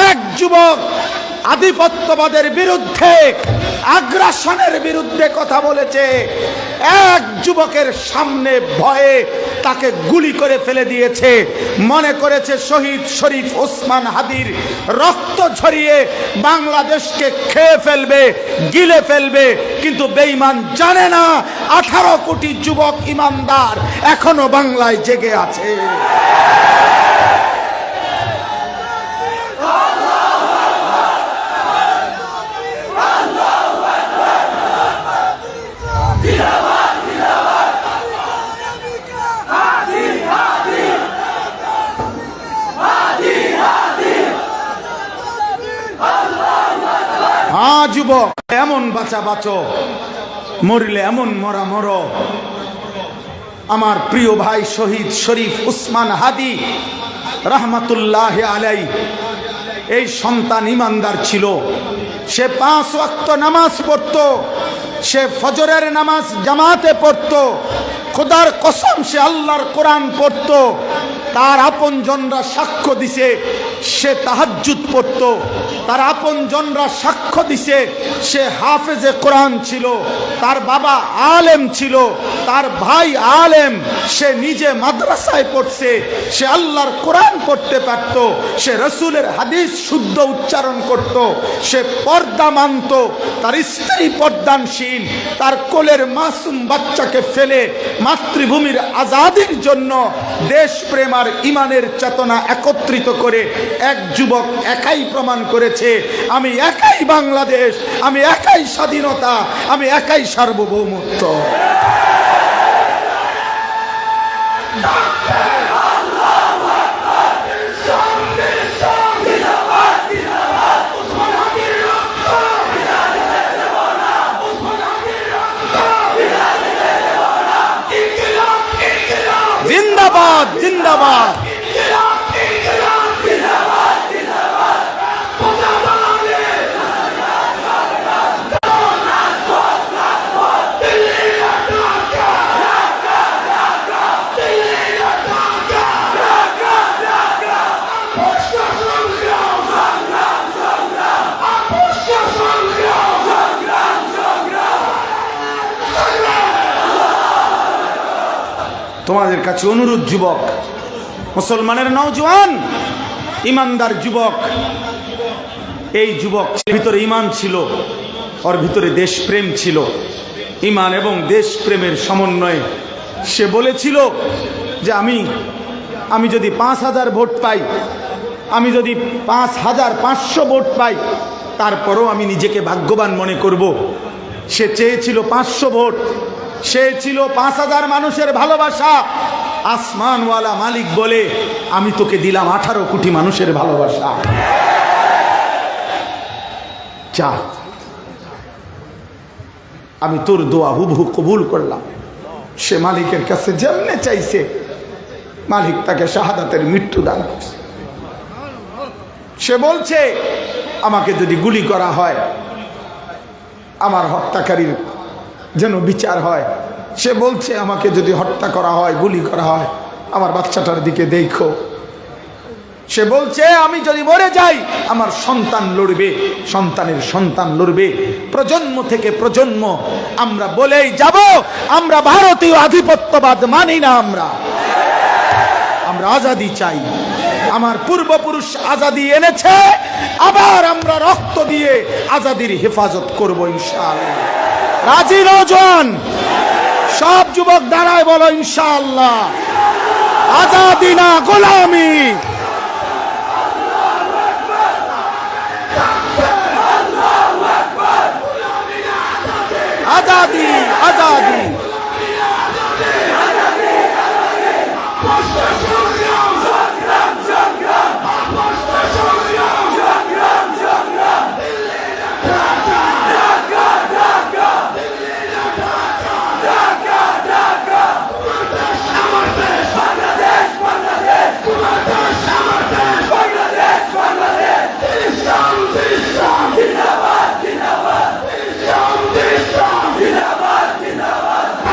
এক যুবক আধিপত্যবাদের বিরুদ্ধে, আগ্রাসনের বিরুদ্ধে কথা বলেছে। এক যুবকের সামনে ভয়ে তাকে গুলি করে ফেলে দিয়েছে। মনে করেছে শহীদ শরীফ ওসমান হাদির রক্ত ঝরিয়ে বাংলাদেশকে খেয়ে ফেলবে, গিলে ফেলবে। কিন্তু বেঈমান জানে না 18 কোটি যুবক ইমানদার এখনো বাংলায় জেগে আছে। হ্যাঁ যুবক, এমন বাঁচা বাঁচো, মরলে এমন মরা মরো। আমার প্রিয় ভাই শহীদ শরীফ উসমান হাদি রহমতুল্লাহ আলাই, এই সন্তান ইমানদার ছিল। সে 5 ওয়াক্ত নামাজ পড়তো, সে ফজরের নামাজ জামাতে পড়তো, খোদার কসম সে আল্লাহর কোরআন পড়তো। তার আপনজনরা সাক্ষ্য দিছে সে তাহাজ্জুদ পড়তো। তার আপনজনরা সাক্ষ্য দিছে সে হাফেজে কোরআন ছিল। তার বাবা আলেম ছিল, তার ভাই আলেম, সে নিজে মাদ্রাসায় পড়ছে, সে আল্লাহর কোরআন পড়তে পারত, সে রসুলের হাদিস শুদ্ধ উচ্চারণ করত, সে পর্দা মানত। তার স্ত্রী পর্দানশীল। তার কোলের মাসুম বাচ্চাকে ফেলে মাতৃভূমির আজাদির জন্য দেশপ্রেম আর ইমানের চেতনা একত্রিত করে এক যুবক একাই প্রমাণ করেছে, আমি একাই বাংলাদেশ, আমি একাই স্বাধীনতা, আমি একাই সার্বভৌমত্ব। জিন্দাবাদ জিন্দাবাদ। তোমাদের কাছে অনুরোধ যুবক, মুসলমানের নওজওয়ান ইমানদার যুবক, এই যুবক ভিতরে ইমান ছিল, ওর ভিতরে দেশপ্রেম ছিল। ইমান এবং দেশপ্রেমের সমন্বয়ে সে বলেছিল যে আমি যদি 5000 ভোট পাই, আমি যদি 5500 ভোট পাই, তারপরও আমি নিজেকে ভাগ্যবান মনে করব। সে চেয়েছিল 500 ভোট, সে ছিল 5000 মানুষের ভালোবাসা। আসমানওয়ালা মালিক বলে, আমি তোকে দিলাম 18 কোটি মানুষের ভালোবাসা। যা, আমি তোর দোয়া হুবহু কবুল করলাম। সে মালিকের কাছে যেমনে চাইছে, মালিক তাকে শাহাদাতের মৃত্যু দান করছে। সে বলছে, আমাকে যদি গুলি করা হয়, আমার হত্যাকারীর যেন বিচার হয়। সে বলছে, আমাকে যদি হত্যা করা হয়, গুলি করা হয়, আমার বাচ্চাটার দিকে দেখো। সে বলছে, আমি যদি মরে যাই, আমার সন্তান লড়বে, সন্তানের সন্তান লড়বে, প্রজন্ম থেকে প্রজন্ম আমরা বলেই যাব, আমরা ভারতীয় আধিপত্যবাদ মানি না। আমরা আজাদি চাই। আমার পূর্বপুরুষ আজাদি এনেছে, আবার আমরা রক্ত দিয়ে আজাদির হেফাজত করব ইনশাআল্লাহ। রাজি নওজোয়ান সব যুবক দাঁড়ায় বলো ইনশাআল্লাহ। আজাদি না গোলামি। আজাদি আজাদি।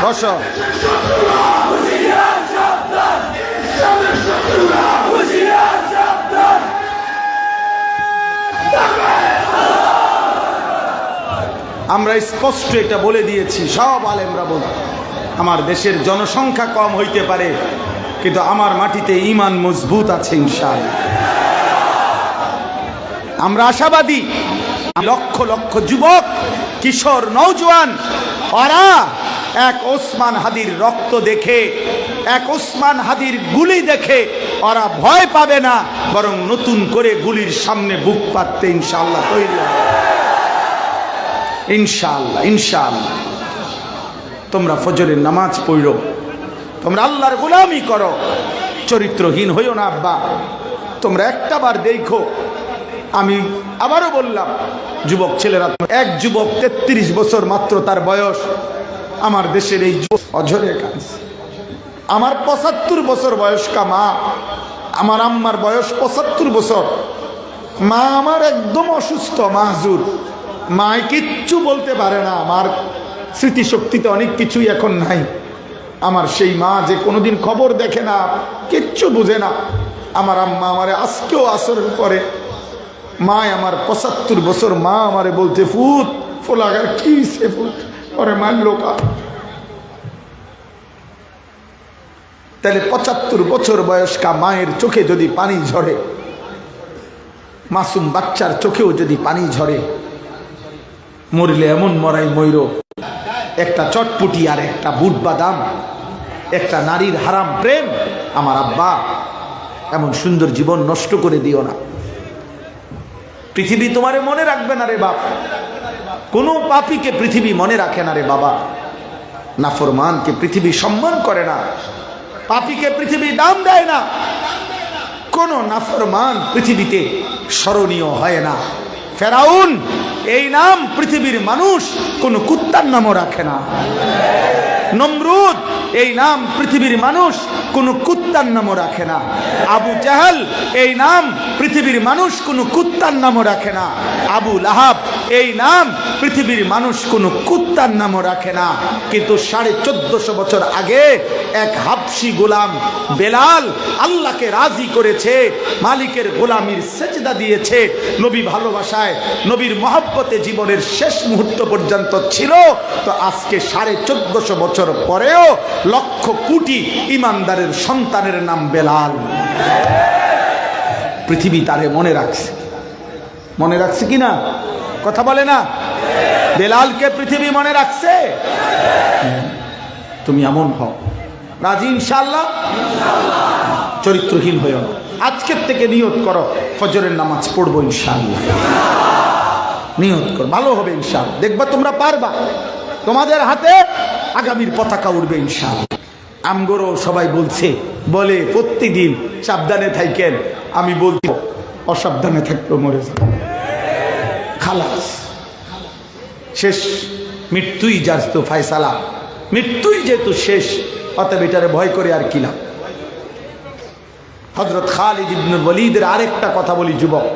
বসো। আমরা স্পষ্ট এটা বলে দিয়েছি, সব আলেমরা বলে, আমার দেশের জনসংখ্যা কম হইতে পারে, কিন্তু আমার মাটিতে ঈমান মজবুত আছে ইনশাআল্লাহ। আমরা আশাবাদী। লক্ষ লক্ষ যুবক, কিশোর, নওজোয়ান, ওরা এক ওসমান হাদির রক্ত দেখে, এক ওসমান হাদির গুলি দেখে ওরা ভয় পাবে না, বরং নতুন করে গুলির সামনে বুক পাততে ইনশাআল্লাহ তৈরি হবে। ইনশাআল্লাহ ইনশাআল্লাহ। তোমরা ফজরের নামাজ পড়ো, তোমরা আল্লাহর গোলামি করো, চরিত্রহীন হইও না আব্বা। তোমরা একটা বার দেখো, আমি আবারও বললাম, যুবক ছেলেরা, এক যুবক 33 বছর মাত্র তার বয়স, আমার দেশের এই অঝরে কাজ। আমার 75 বছর বয়স্কা মা, আমার আম্মার বয়স 75 বছর, মা আমার একদম অসুস্থ, মাহজুর, মা কিচ্ছু বলতে পারে না, আমার স্মৃতিশক্তিতে অনেক কিছুই এখন নাই। আমার সেই মা যে কোনোদিন খবর দেখে না, কিচ্ছু বুঝে না, আমার আম্মা আমারে আজকেও আসরের পরে, মা আমার 75 বছর মা আমারে বলতে, ফুট ফোলাগার কি সে ফুট ওরে মানলো কা। তাহলে 75 বছর বয়স্কা মায়ের চোখে যদি পানি ঝরে, মাসুম বাচ্চার চোখেও যদি পানি ঝরে, মরলে এমন মরাই ময়ূর, একটা চটপুটি আর একটা বুট বাদাম, একটা নারীর হারাম প্রেম। আমার আব্বা, এমন সুন্দর জীবন নষ্ট করে দিও না। পৃথিবী তোমারে মনে রাখবে না রে বাপ, কোনো পাপীকে পৃথিবী মনে রাখে না রে বাবা। নাফরমানকে পৃথিবী সম্মান করে না, পাপীকে পৃথিবী দাম দেয় না, কোন নাফরমান পৃথিবীতে স্মরণীয় হয় না। ফেরাউন এই নাম পৃথিবীর মানুষ কোনো কুত্তার নামও রাখে না। নমরুদ এই নাম পৃথিবীর মানুষ কোনো কুত্তার নামও রাখে না। আবু জাহাল এই নাম পৃথিবীর মানুষ কোনো কুত্তার নামও রাখে না। আবু লাহাব এই নাম পৃথিবীর মানুষ কোনো কুত্তার নামও রাখে না। কিন্তু 1450 বছর আগে এক হাবশি গোলাম বেলাল আল্লাহকে রাজি করেছে, মালিকের গোলামির সেজদা দিয়েছে, নবী ভালোবাসায়, নবীর মহব্বতে জীবনের শেষ মুহূর্ত পর্যন্ত ছিল। তো আজকে 1450 বছর পরেও লক্ষ কোটি ইমানদারের সন্তানের নাম বেলাল। পৃথিবী তারে মনে রাখছে, মনে রাখছে কিনা কথা বলে না? বেলালকে পৃথিবী মনে রাখছে। তুমি এমন হও, রাজি ইনশাআল্লাহ? চরিত্রহীন হইও না। আজকের থেকে নিয়ত করো, ফজরের নামাজ পড়বো ইনশাআল্লাহ। নিয়ত করো, ভালো হবে ইনশাআল্লাহ। দেখবা তোমরা পারবা, তোমাদের হাতে আগামীর পতাকা উঠবে ইনশাআল্লাহ। আমগরও সবাই বলছে, বলে প্রতিদিন সাবধানে থাকেন। আমি বলছি অসাবধানে থাকলেও মরে যাবে, খালাস শেষ, মৃত্যুই যার তো ফায়সালা, মৃত্যুই যেহেতু শেষ, অতএব এটারে ভয় করে আর কি না। হযরত খালিদ ইবনুল ওয়ালিদের আরেকটা কথা বলি যুবক।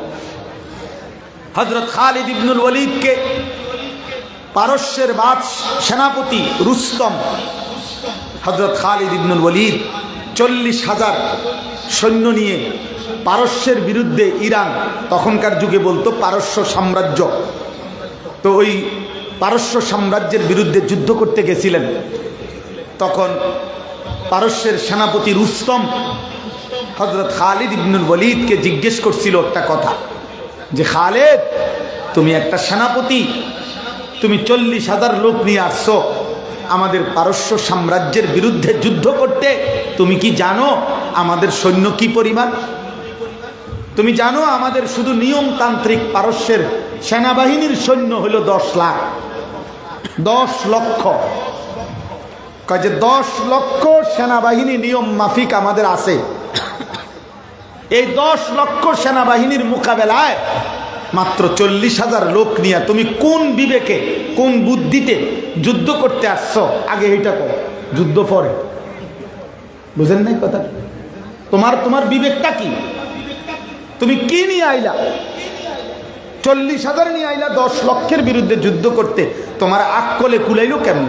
হযরত খালিদ ইবনুল ওয়ালিদকে পারস্যের সেনাপতি রুস্তম, হযরত খালিদ ইবনুল ওয়ালিদ 40,000 সৈন্য নিয়ে পারস্যের বিরুদ্ধে, ইরান তখনকার যুগে বলতো পারস্য সাম্রাজ্য, তো ওই পারস্য সাম্রাজ্যের বিরুদ্ধে যুদ্ধ করতে গেছিলেন। তখন পারস্যের সেনাপতি রুস্তম হযরত খালিদ ইবনুল ওয়ালিদকে জিজ্ঞেস করছিল একটা কথা, যে খালেদ, তুমি একটা সেনাপতি, তুমি 40,000 লোক নিয়ে আসছো আমাদের পারস্য সাম্রাজ্যের বিরুদ্ধে যুদ্ধ করতে, তুমি কি জানো আমাদের সৈন্য কি পরিমাণ? তুমি জানো আমাদের শুধু নিয়মতান্ত্রিক পারস্যের সেনাবাহিনীর সৈন্য হলো 10 লাখ, 10 লক্ষ। কয় যে 10 লক্ষ সেনাবাহিনী নিয়ম মাফিক আমাদের আছে। এই 10 লক্ষ সেনাবাহিনীর মোকাবেলায় মাত্র 40,000 লোক নিয়ে তুমি কোন বিবেকে, কোন বুদ্ধিতে যুদ্ধ করতে আসছো? আগে এইটা করো, যুদ্ধ পরে। বুঝেন নাই কথা? তোমার বিবেকটা কি? তুমি কি নিয়ে আইলা? 40,000 নিয়ে আইলা 10 লক্ষের বিরুদ্ধে যুদ্ধ করতে, তোমার আকলে কুলাইলো কেমন?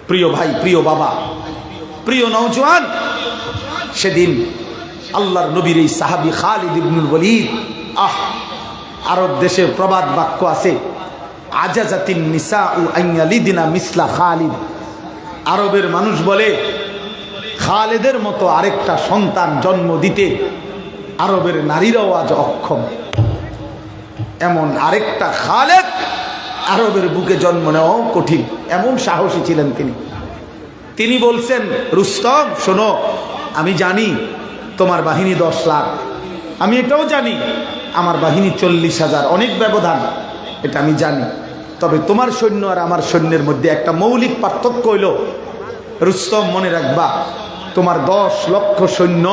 প্রিয় ভাই, প্রিয় বাবা, প্রিয় নওজোয়ান, সেদিন আল্লাহর নবীর এই সাহাবী খালিদ ইবনুল ওয়ালিদ, আরব দেশের প্রবাদ বাক্য আছে, আজাজাতিন নিসাউ আইয়ালিদিনা মিসলা খালিদ। আরবের মানুষ বলে খালেদের মতো আরেকটা সন্তান জন্ম দিতে আরবের নারীরাও আজ অক্ষম। এমন আরেকটা খালেদ আরবের বুকে জন্ম নেওয়াও কঠিন, এমন সাহসী ছিলেন তিনি। তিনি বলছেন, রুস্তম শোনো, আমি জানি তোমার বাহিনী 10 লাখ, আমি এটাও জানি আমার বাহিনী 40,000, অনেক ব্যবধান, এটা আমি জানি। তবে তোমার সৈন্য আর আমার সৈন্যের মধ্যে একটা মৌলিক পার্থক্য হইল, রুস্তম মনে রাখবা, তোমার 10 লক্ষ সৈন্য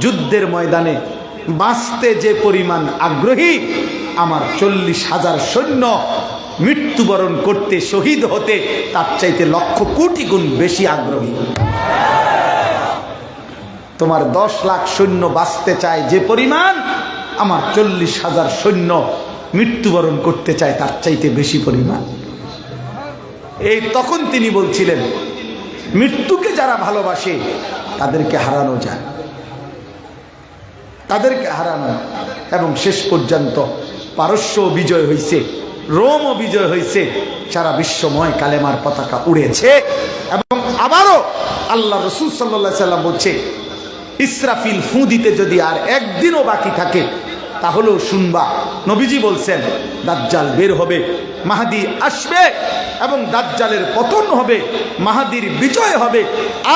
যুদ্ধের ময়দানে বাঁচতে যে পরিমাণ আগ্রহী, আমার 40,000 সৈন্য মৃত্যুবরণ করতে, শহীদ হতে তার চাইতে লক্ষ কোটি গুণ বেশি আগ্রহী। তোমার 10 লাখ সৈন্য বাঁচতে চায় যে পরিমাণ, আমার 40,000 সৈন্য মৃত্যুবরণ করতে চায় তার চাইতে বেশি পরিমাণ। এই তখন তিনি বলছিলেন, মৃত্যুকে যারা ভালোবাসে তাদেরকে হারানো যায়, তাদেরকে হারানো। এবং শেষ পর্যন্ত পারস্য বিজয় হয়েছে, রোমও বিজয় হয়েছে, সারা বিশ্বময় কালেমার পতাকা উড়েছে। এবং আবারও আল্লাহ রাসূল সাল্লাল্লাহু আলাইহি সাল্লাম বলছে, ইসরাফিল ফু দিতে যদি আর একদিনও বাকি থাকে তাহলেও শুনবা, নবীজি বলছেন দাজ্জাল বের হবে, মাহদী আসবে এবং দাজ্জালের পতন হবে, মাহদীর বিজয় হবে।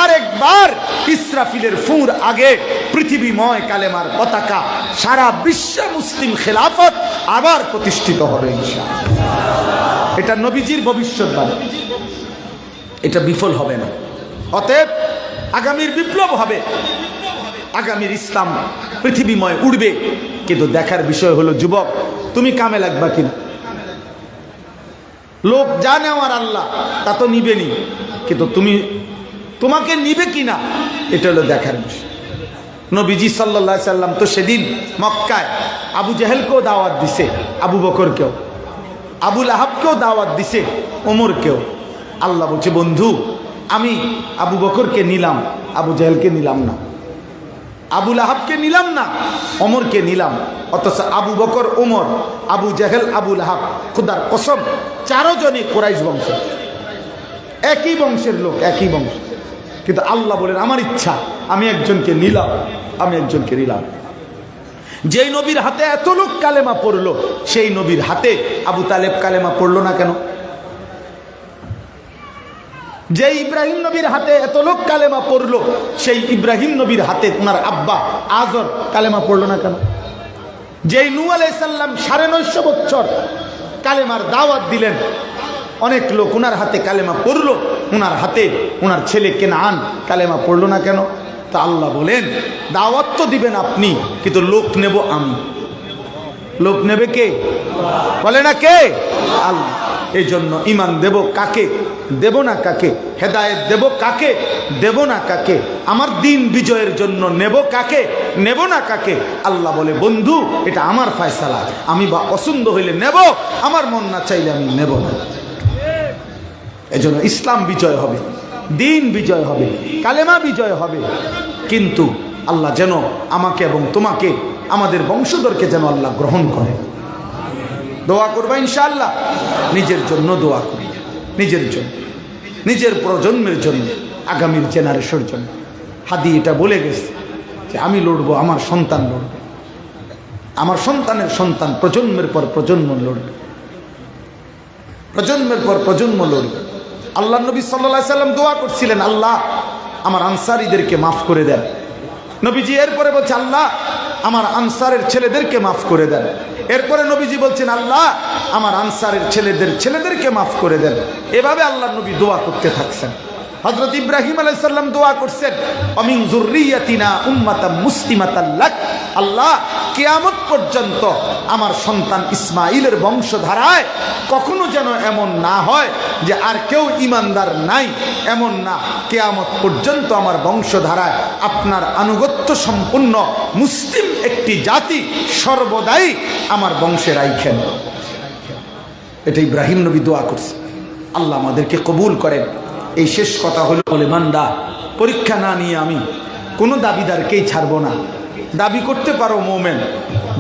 আর একবার ইসরাফিলের ফুর আগে পৃথিবীময় কালেমার পতাকা, সারা বিশ্বে মুসলিম খেলাফত আবার প্রতিষ্ঠিত হবে ইনশাআল্লাহ। এটা নবীজির ভবিষ্যৎবাণী, এটা বিফল হবে না। অতএব আগামীর বিপ্লব হবে, আগামীর ইসলাম পৃথিবীময় উড়বে। কিন্তু দেখার বিষয় হলো, যুবক তুমি কামে লাগবা কিনা। লোক যা নেওয়ার আল্লাহ তা তো নিবেনি, কিন্তু তোমাকে নিবে কিনা এটা হলো দেখার বিষয়। নবীজি সাল্লাল্লাহু আলাইহি সাল্লাম তো সেদিন মক্কায় আবু জেহেলকেও দাওয়াত দিছে, আবু বকরকেও, আবু লাহাবকেও দাওয়াত দিছে, ওমরকেও। আল্লাহ বলছে, বন্ধু আমি আবু বকরকে নিলাম, আবু জেহেলকে নিলাম না, আবু লাহাবকে নিলাম না, ওমরকে নিলাম। অথচ আবু বকর, ওমর, আবু জেহেল, আবু লাহাব, খুদার কসম 4 জনই কুরাইশ বংশ, একই বংশের লোক, একই বংশ। কিন্তু আল্লাহ বলেন, আমার ইচ্ছা আমি একজনকে নিলাম, আমি একজনকে নিলাম। যেই নবীর হাতে এত লোক কালেমা পড়লো, সেই নবীর হাতে আবু তালেব কালেমা পড়লো না কেন? যে ইব্রাহিম নবীর হাতে এত লোক কালেমা পড়লো, সেই ইব্রাহিম নবীর হাতে ওনার আব্বা আজর কালেমা পড়লো না কেন? যেই নূহ আলাইহিস সালাম 950 বছর কালেমার দাওয়াত দিলেন, অনেক লোক ওনার হাতে কালেমা পড়লো, ওনার হাতে ওনার ছেলে কেনান কালেমা পড়লো না কেন? তা আল্লাহ বলেন, দাওয়াত তো দিবেন আপনি, কিন্তু লোক নেব আমি। লোক নেবে কে? বলে না কে? আল্লাহ। এই জন্য ইমান দেব কাকে, দেব না কাকে, হেদায়েত দেব কাকে, দেব না কাকে, আমার দিন বিজয়ের জন্য নেব কাকে, নেব না কাকে। আল্লাহ বলে, বন্ধু এটা আমার ফয়সালা, আমি বা পছন্দ হইলে নেব, আমার মন না চাইলে আমি নেব না। এজন্য ইসলাম বিজয় হবে, দিন বিজয় হবে, কালেমা বিজয় হবে। কিন্তু আল্লাহ যেন আমাকে এবং তোমাকে, আমাদের বংশধরকে যেন আল্লাহ গ্রহণ করে। দোয়া করবা ইনশাআল্লাহ, নিজের জন্য দোয়া করবে, নিজের জন্য, নিজের প্রজন্মের জন্য, আগামীর জেনারেশনের জন্য। হাদি এটা বলে গেছে যে আমি লড়বো, আমার সন্তান লড়বে, আমার সন্তানের সন্তান প্রজন্মের পর প্রজন্ম লড়বে, প্রজন্মের পর প্রজন্ম লড়বে। আল্লাহ নবী সাল্লাল্লাহু আলাইহি সাল্লাম দোয়া করছিলেন, আল্লাহ আমার আনসারীদেরকে মাফ করে দেন। নবীজি এরপরে বলছে, আল্লাহ আমার আনসারের ছেলেদেরকে মাফ করে দেন। এরপরে নবীজি বলছেন, আল্লাহ আমার আনসারের ছেলেদেরকে মাফ করে দেন। এভাবে আল্লাহ নবী দোয়া করতে থাকছেন। হযরত ইব্রাহিম আলাইহিস সালাম দোয়া করছেন, আমিন যুররিয়াতিনা উম্মাতাম মুসলিমাতাল লাক, আল্লাহ কিয়ামত পর্যন্ত আমার সন্তান ইসমাইলের বংশধারায় কখনো যেন এমন না হয় যে আর কেউ ঈমানদার নাই, এমন না। কিয়ামত পর্যন্ত আমার বংশধারায় আপনার আনুগত্য সম্পন্ন মুসলিম একটি জাতি সর্বদাই আমার বংশে রাখেন। এটা ইব্রাহিম নবী দোয়া করছে। আল্লাহ আমাদেরকে কবুল করেন। এই শেষ কথা হলো, বলে বান্দা পরীক্ষা না নিয়ে আমি কোনো দাবিদারকেই ছাড়বো না। দাবি করতে পারো মোমেন,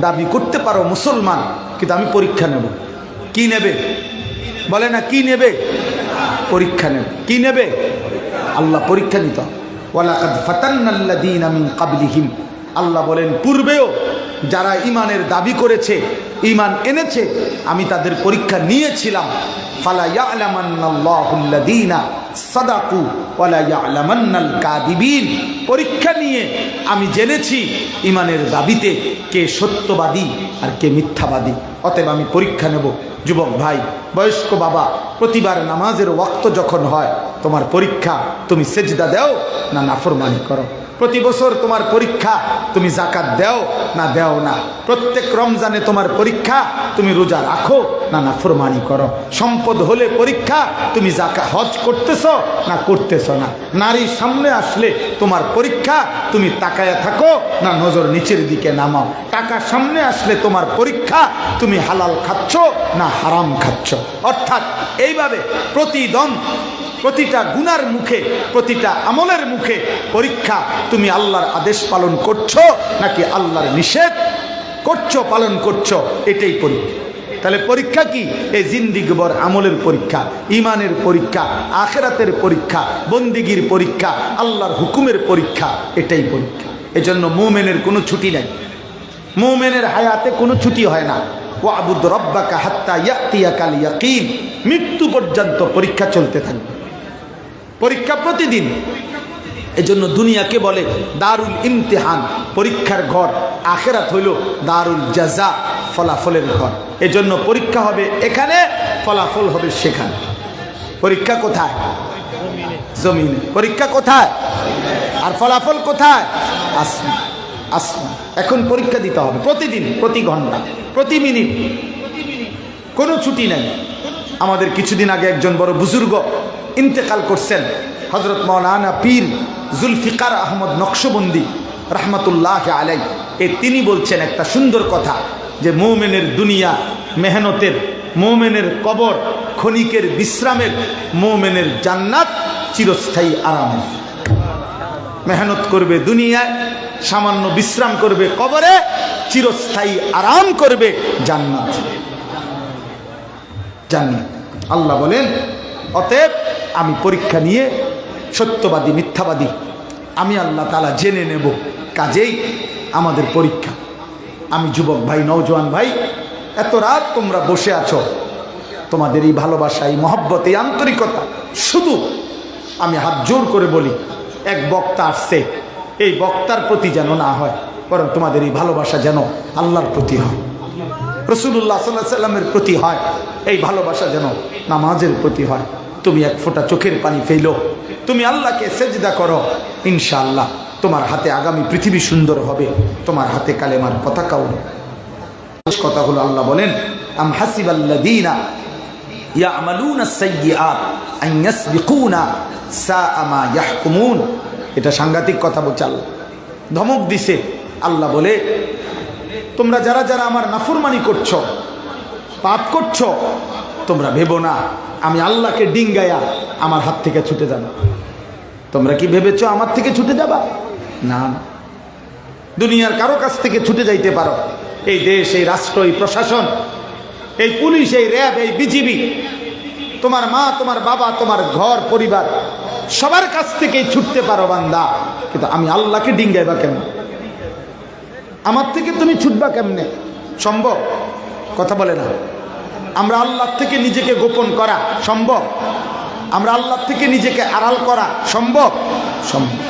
দাবি করতে পারো মুসলমান, কিন্তু আমি পরীক্ষা নেব। কি নেবে? বলে না কি নেবে? পরীক্ষা নেবে। কি নেবে? আল্লাহ পরীক্ষা নিত। ওয়ালাকাদ ফাতান্নাল্লাযীনা মিন ক্বাবলিহিম, আল্লাহ বলেন পূর্বেও যারা ঈমানের দাবি করেছে, ঈমান এনেছে, আমি তাদের পরীক্ষা নিয়েছিলাম। ফালা ইয়ালামান্নাল্লাহুল্লাযীনা সাদাকু ওয়ালা ইয়ালামান্নাল কাযিবিন, পরীক্ষা নিয়ে আমি জেনেছি ঈমানের দাবিতে কে সত্যবাদী আর কে মিথ্যাবাদী। অতএব আমি পরীক্ষা নেব। যুবক ভাই, বয়স্ক বাবা, প্রতিবার নামাজের ওয়াক্ত যখন হয় তোমার পরীক্ষা তুমি সেজদা দাও না নাফরমানি করো। প্রতি বছর তোমার পরীক্ষা তুমি যাকাত দাও না দাও না। প্রত্যেক রমজানে তোমার পরীক্ষা তুমি রোজা রাখো না নাফরমানি করো। সম্পদ হলে পরীক্ষা তুমি যাকাত হজ করতেছো না করতেছো না। নারীর সামনে আসলে তোমার পরীক্ষা তুমি তাকায়া থাকো না নজর নিচের দিকে নামাও। টাকা সামনে আসলে তোমার পরীক্ষা তুমি হালাল খাচ্ছ না হারাম খাচ্ছ। অর্থাৎ এইভাবে প্রতিদিন প্রতিটা গুনার মুখে, প্রতিটা আমলের মুখে পরীক্ষা তুমি আল্লাহর আদেশ পালন করছো নাকি আল্লাহর নিষেধ করছো পালন করছো, এটাই পরীক্ষা। তাহলে পরীক্ষা কি? এই জিন্দিগিভর আমলের পরীক্ষা, ইমানের পরীক্ষা, আখিরাতের পরীক্ষা, বন্দিগির পরীক্ষা, আল্লাহর হুকুমের পরীক্ষা, এটাই পরীক্ষা। এজন্য মুমিনের কোনো ছুটি নাই। মুমিনের হায়াতে কোনো ছুটি হয় না। ওয়াবুদ রব্বাকা হাত্তা ইয়াতিয়াকাল ইয়াকিন, মৃত্যু পর্যন্ত পরীক্ষা চলতে থাকবে। পরীক্ষা প্রতিদিন। এজন্য দুনিয়াকে বলে দারুল ইমতিহান, পরীক্ষার ঘর। আখিরাত হইল দারুল জাযা, ফলাফলের ঘর। এজন্য পরীক্ষা হবে এখানে, ফলাফল হবে সেখানে। পরীক্ষা কোথায়? জমিনে। পরীক্ষা কোথায়? আর ফলাফল কোথায়? আসমান। আসমান। এখন পরীক্ষা দিতে হবে প্রতিদিন, প্রতি ঘন্টা, প্রতি মিনিট, কোনো ছুটি নাই। আমাদের কিছুদিন আগে একজন বড় বুজুর্গ ইন্তেকাল করছেন, হযরত মাওলানা পীর জুলফিকার আহমদ নকশবন্দি রহমতুল্লাহ আলাই। তিনি বলছেন একটা সুন্দর কথা, যে মুমিনের দুনিয়া মেহনতের, মুমিনের কবর ক্ষণিকের বিশ্রামের, মুমিনের জান্নাত চিরস্থায়ী আরামের। মেহনত করবে দুনিয়ায়, সামান্য বিশ্রাম করবে কবরে, চিরস্থায়ী আরাম করবে জান্নাত। জান্নাত। আল্লাহ বলেন অতএব আমি পরীক্ষা নিয়ে সত্যবাদী মিথ্যাবাদী আমি আল্লাহ তাআলা জেনে নেব। কাজেই আমাদের পরীক্ষা। আমি যুবক ভাই, নওজোয়ান ভাই, এত রাত তোমরা বসে আছো, তোমাদের এই ভালোবাসা, এই মহব্বত, এই আন্তরিকতা, শুধু আমি হাত জোর করে বলি, এক বক্তা আসছে, এই বক্তার প্রতি যেন না হয়, বরং তোমাদের এই ভালোবাসা যেন আল্লাহর প্রতি হয়, রাসূলুল্লাহ সাল্লাল্লাহু আলাইহি ওয়াসাল্লামের প্রতি হয়। এই ভালোবাসা যেন নামাজের প্রতি হয়। তুমি এক ফোঁটা চোখের পানি ফেলো, তুমি আল্লাহকে সেজদা করো, ইনশাআল্লাহ তোমার হাতে আগামী পৃথিবী সুন্দর হবে, তোমার হাতে কালেমার পতাকা উঠবে। কথা হলো আল্লাহ বলেন আম হাসিবাল্লাযীনা ইয়ামালুনাস সাইয়্যাত আন ইয়াসবিকুনা সাআ মা ইয়াহকুমুন। এটা সাংঘাতিক কথা বলছে আল্লাহ, ধমক দিছে। আল্লাহ বলে তোমরা যারা যারা আমার নাফরমানি করছো, পাপ করছো, তোমরা ভেবো না আমি আল্লাহকে ডিঙ্গায়া আমার হাত থেকে ছুটে যাব। তোমরা কি ভেবেছো আমার থেকে ছুটে যাবা? না না, দুনিয়ার কারো কাছ থেকে ছুটে যাইতে পারো। এই দেশ, এই রাষ্ট্র, এই প্রশাসন, এই পুলিশ, এই র্যাব, এই বিজিবি, তোমার মা, তোমার বাবা, তোমার ঘর পরিবার, সবার কাছ থেকেই ছুটতে পারো বান্দা। কিন্তু আমি আল্লাহকে ডিঙ্গাইবা কেমন? আমার থেকে তুমি ছুটবা কেমনে? সম্ভব? কথা বলে না। আমরা আল্লাহ থেকে নিজেকে গোপন করা সম্ভব? আমরা আল্লাহ থেকে নিজেকে আড়াল করা সম্ভব? সম্ভব।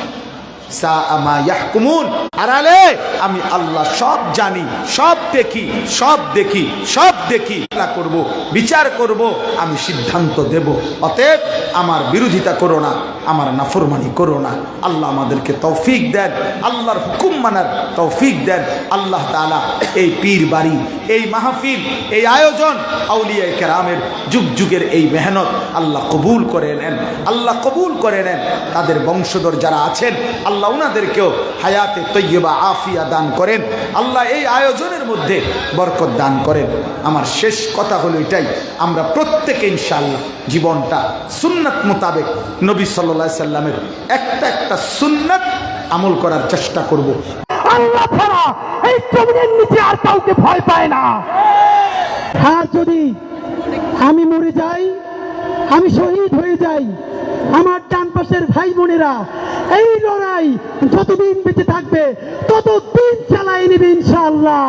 সাআ মা ইয়াহকুমুন, আড়ালে আমি আল্লাহ সব জানি, সব দেখি, সব দেখি, সব দেখি, করব, বিচার করব, আমি সিদ্ধান্ত দেব। অতএব আমার বিরোধিতা করো না, আমার নাফরমানি করো না। আল্লাহ আমাদেরকে তৌফিক দেন, আল্লাহর হুকুম মানার তৌফিক দেন। আল্লাহ তাআলা এই পীর বাড়ি, এই মাহফিল, এই আয়োজন, আউলিয়ায়ে কেরামের যুগ যুগের এই মেহনত আল্লাহ কবুল করে নেন, আল্লাহ কবুল করে নেন। তাদের বংশধর যারা আছেন আল্লাহ উনাদেরকেও হায়াতে তৈয়বা আফিয়া দান করেন। আল্লাহ এই আয়োজনের মধ্যে বরকত দান করেন। আমার শেষ কথা হলো এটাই, আমরা প্রত্যেকে ইনশাআল্লাহ জীবনটা সুন্নাত মোতাবেক নবী সাল্লাল্লাহু আলাইহি সাল্লামের একটা একটা সুন্নাত আমল করার চেষ্টা করব। আল্লাহ ছাড়া এই জমিনের নিচে আর কাউকে ভয় পায় না। আর যদি আমি মরে যাই আমি শহীদ হয়ে যাই, আমার ডান পাশের ভাই বোনেরা এই লড়াই যতদিন বেঁচে থাকবে ততদিন চালাই নেবে ইনশাআল্লাহ।